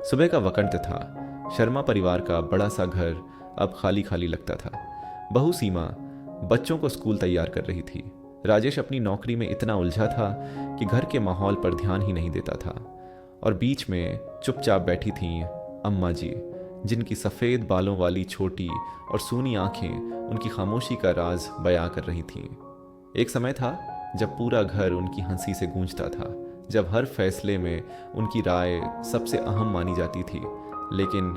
सुबह का वक्त था। शर्मा परिवार का बड़ा सा घर अब खाली खाली लगता था। बहू सीमा बच्चों को स्कूल तैयार कर रही थी। राजेश अपनी नौकरी में इतना उलझा था कि घर के माहौल पर ध्यान ही नहीं देता था। और बीच में चुपचाप बैठी थीं अम्मा जी, जिनकी सफ़ेद बालों वाली छोटी और सूनी आंखें उनकी खामोशी का राज बयां कर रही थीं। एक समय था जब पूरा घर उनकी हंसी से गूंजता था, जब हर फैसले में उनकी राय सबसे अहम मानी जाती थी। लेकिन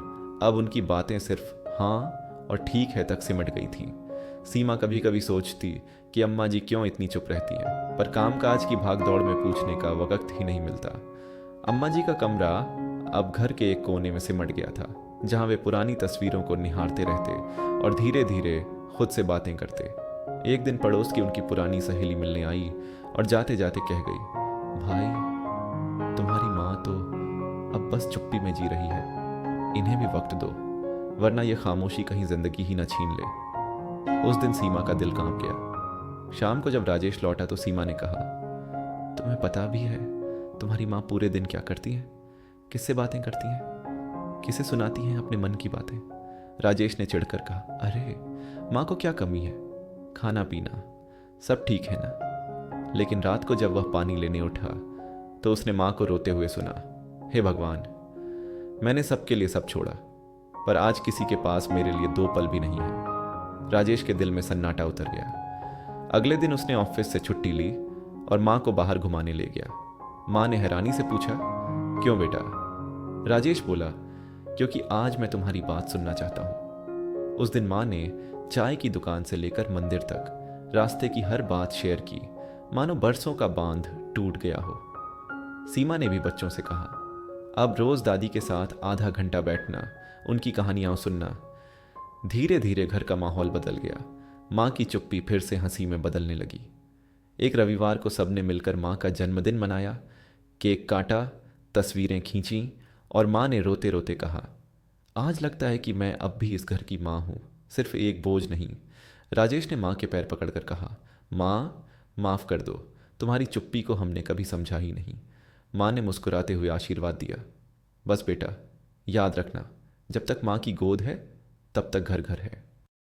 अब उनकी बातें सिर्फ हाँ और ठीक है तक सिमट गई थीं। सीमा कभी कभी सोचती कि अम्मा जी क्यों इतनी चुप रहती हैं, पर कामकाज की भागदौड़ में पूछने का वक्त ही नहीं मिलता। अम्मा जी का कमरा अब घर के एक कोने में सिमट गया था, जहां वे पुरानी तस्वीरों को निहारते रहते और धीरे धीरे खुद से बातें करते। एक दिन पड़ोस की उनकी पुरानी सहेली मिलने आई और जाते जाते कह गई, भाई तुम्हारी माँ तो अब बस चुप्पी में जी रही है, इन्हें भी वक्त दो, वरना यह खामोशी कहीं जिंदगी ही न छीन ले। उस दिन सीमा का दिल कांप गया। शाम को जब राजेश लौटा तो सीमा ने कहा, तुम्हें पता भी है तुम्हारी माँ पूरे दिन क्या करती है? किससे बातें करती हैं? किसे सुनाती हैं अपने मन की बातें? राजेश ने चिढ़कर कहा, अरे माँ को क्या कमी है, खाना पीना सब ठीक है ना। लेकिन रात को जब वह पानी लेने उठा तो उसने माँ को रोते हुए सुना, हे भगवान, मैंने सबके लिए सब छोड़ा, पर आज किसी के पास मेरे लिए 2 पल भी नहीं है। राजेश के दिल में सन्नाटा उतर गया। अगले दिन उसने ऑफिस से छुट्टी ली और माँ को बाहर घुमाने ले गया। माँ ने हैरानी से पूछा, क्यों बेटा? राजेश बोला, क्योंकि आज मैं तुम्हारी बात सुनना चाहता हूँ। उस दिन माँ ने चाय की दुकान से लेकर मंदिर तक रास्ते की हर बात शेयर की, मानो बरसों का बांध टूट गया हो। सीमा ने भी बच्चों से कहा, अब रोज दादी के साथ आधा घंटा बैठना, उनकी कहानियां सुनना। धीरे धीरे घर का माहौल बदल गया। माँ की चुप्पी फिर से हंसी में बदलने लगी। एक रविवार को सबने मिलकर माँ का जन्मदिन मनाया, केक काटा, तस्वीरें खींची और माँ ने रोते रोते कहा, आज लगता है कि मैं अब भी इस घर की माँ हूँ, सिर्फ एक बोझ नहीं। राजेश ने माँ के पैर पकड़कर कहा, माँ माफ़ कर दो, तुम्हारी चुप्पी को हमने कभी समझा ही नहीं। माँ ने मुस्कुराते हुए आशीर्वाद दिया, बस बेटा, याद रखना, जब तक माँ की गोद है तब तक घर घर है।